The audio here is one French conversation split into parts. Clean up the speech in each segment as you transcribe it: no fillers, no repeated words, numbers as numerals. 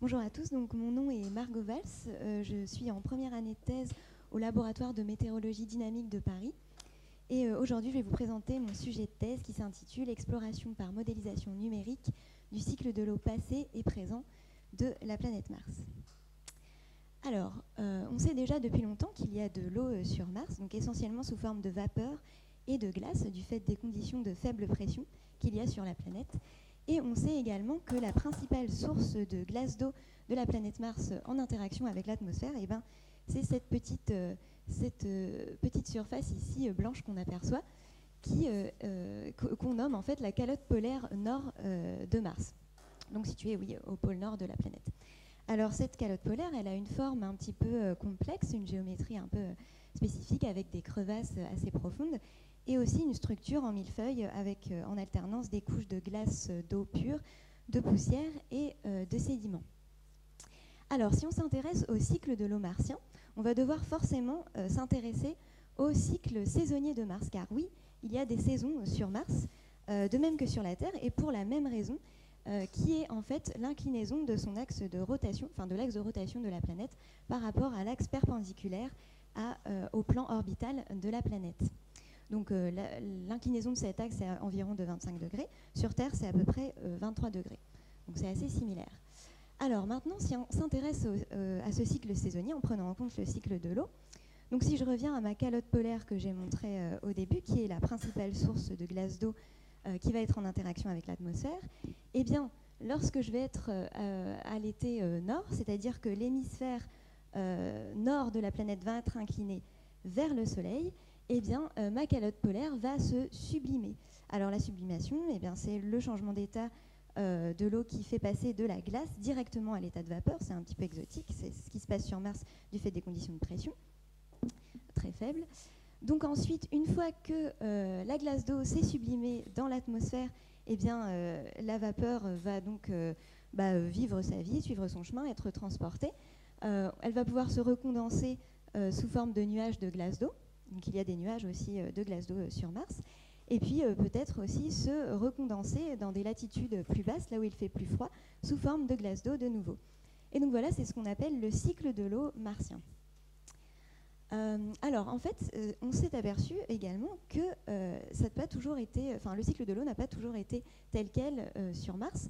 Bonjour à tous, donc mon nom est Margot Valls, je suis en première année de thèse au laboratoire de météorologie dynamique de Paris. Et aujourd'hui, je vais vous présenter mon sujet de thèse qui s'intitule « Exploration par modélisation numérique du cycle de l'eau passé et présent de la planète Mars ». Alors, on sait déjà depuis longtemps qu'il y a de l'eau sur Mars, donc essentiellement sous forme de vapeur et de glace, du fait des conditions de faible pression qu'il y a sur la planète. Et on sait également que la principale source de glace d'eau de la planète Mars en interaction avec l'atmosphère, c'est cette petite surface ici blanche qu'on aperçoit, qu'on nomme en fait la calotte polaire nord de Mars, donc située au pôle nord de la planète. Alors cette calotte polaire, elle a une forme un petit peu complexe, une géométrie un peu spécifique avec des crevasses assez profondes, et aussi une structure en millefeuille avec en alternance des couches de glace d'eau pure, de poussière et de sédiments. Alors, si on s'intéresse au cycle de l'eau martien, on va devoir forcément s'intéresser au cycle saisonnier de Mars, car oui, il y a des saisons sur Mars, de même que sur la Terre, et pour la même raison, qui est en fait l'inclinaison de son axe de rotation, enfin de l'axe de rotation de la planète par rapport à l'axe perpendiculaire au plan orbital de la planète. Donc l'inclinaison de cet axe est environ de 25 degrés. Sur Terre, c'est à peu près 23 degrés. Donc c'est assez similaire. Alors maintenant, si on s'intéresse à ce cycle saisonnier, en prenant en compte le cycle de l'eau, donc si je reviens à ma calotte polaire que j'ai montrée au début, qui est la principale source de glace d'eau qui va être en interaction avec l'atmosphère, eh bien, lorsque je vais être à l'été nord, c'est-à-dire que l'hémisphère nord de la planète va être incliné vers le Soleil, eh bien, ma calotte polaire va se sublimer. Alors la sublimation, eh bien, c'est le changement d'état de l'eau qui fait passer de la glace directement à l'état de vapeur. C'est un petit peu exotique, c'est ce qui se passe sur Mars du fait des conditions de pression très faibles. Donc ensuite, une fois que la glace d'eau s'est sublimée dans l'atmosphère, eh bien, la vapeur va donc vivre sa vie, suivre son chemin, être transportée. Elle va pouvoir se recondenser sous forme de nuages de glace d'eau. Donc il y a des nuages aussi de glace d'eau sur Mars. Et puis peut-être aussi se recondenser dans des latitudes plus basses, là où il fait plus froid, sous forme de glace d'eau de nouveau. Et donc voilà, c'est ce qu'on appelle le cycle de l'eau martien. Alors en fait, on s'est aperçu également que ça n'a pas toujours été, le cycle de l'eau n'a pas toujours été tel quel sur Mars.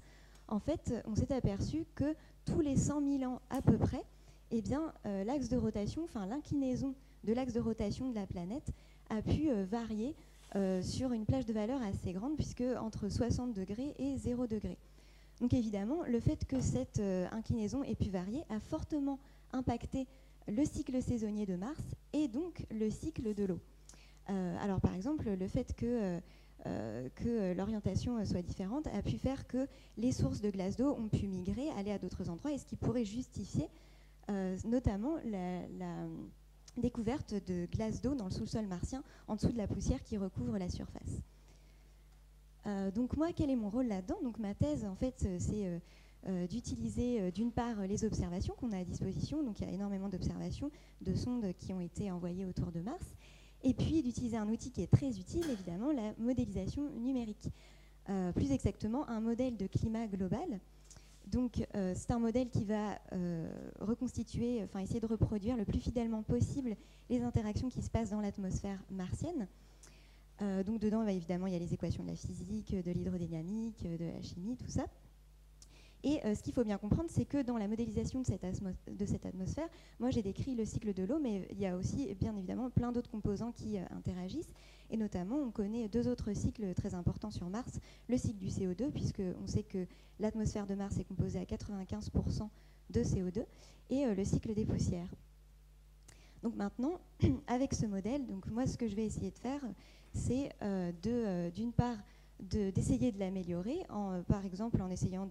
En fait, on s'est aperçu que tous les 100 000 ans à peu près, eh bien, l'axe de rotation, l'inclinaison de l'axe de rotation de la planète a pu varier sur une plage de valeur assez grande, puisque entre 60 degrés et 0 degrés. Donc évidemment, le fait que cette inclinaison ait pu varier a fortement impacté le cycle saisonnier de Mars et donc le cycle de l'eau. Alors par exemple, le fait que l'orientation soit différente a pu faire que les sources de glace d'eau ont pu migrer, aller à d'autres endroits, et ce qui pourrait justifier notamment la découverte de glace d'eau dans le sous-sol martien, en dessous de la poussière qui recouvre la surface. Donc moi, quel est mon rôle là-dedans ? Donc ma thèse, en fait, c'est d'utiliser d'une part les observations qu'on a à disposition, donc il y a énormément d'observations, de sondes qui ont été envoyées autour de Mars, et puis d'utiliser un outil qui est très utile, évidemment, la modélisation numérique. Plus exactement, un modèle de climat global. Donc c'est un modèle qui va reconstituer, essayer de reproduire le plus fidèlement possible les interactions qui se passent dans l'atmosphère martienne. Donc dedans, évidemment, il y a les équations de la physique, de l'hydrodynamique, de la chimie, tout ça. Et ce qu'il faut bien comprendre, c'est que dans la modélisation de cette atmosphère, moi j'ai décrit le cycle de l'eau, mais il y a aussi bien évidemment plein d'autres composants qui interagissent. Et notamment, on connaît deux autres cycles très importants sur Mars. Le cycle du CO2, puisqu'on sait que l'atmosphère de Mars est composée à 95% de CO2, et le cycle des poussières. Donc maintenant, avec ce modèle, donc moi ce que je vais essayer de faire, c'est d'une part d'essayer de l'améliorer, par exemple en essayant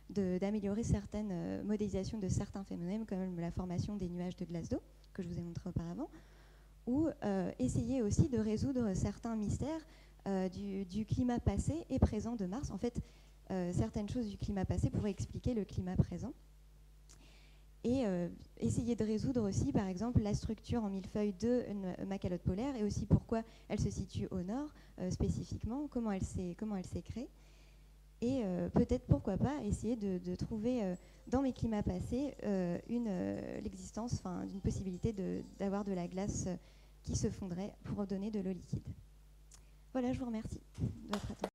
d'améliorer certaines modélisations de certains phénomènes, comme la formation des nuages de glace d'eau, que je vous ai montré auparavant, ou essayer aussi de résoudre certains mystères du climat passé et présent de Mars. En fait, certaines choses du climat passé pourraient expliquer le climat présent. Et essayer de résoudre aussi, par exemple, la structure en millefeuille de ma calotte polaire, et aussi pourquoi elle se situe au nord spécifiquement, comment elle s'est créée. et peut-être, pourquoi pas, essayer de trouver dans mes climats passés l'existence d'une possibilité d'avoir de la glace qui se fondrait pour donner de l'eau liquide. Voilà, je vous remercie de votre attention.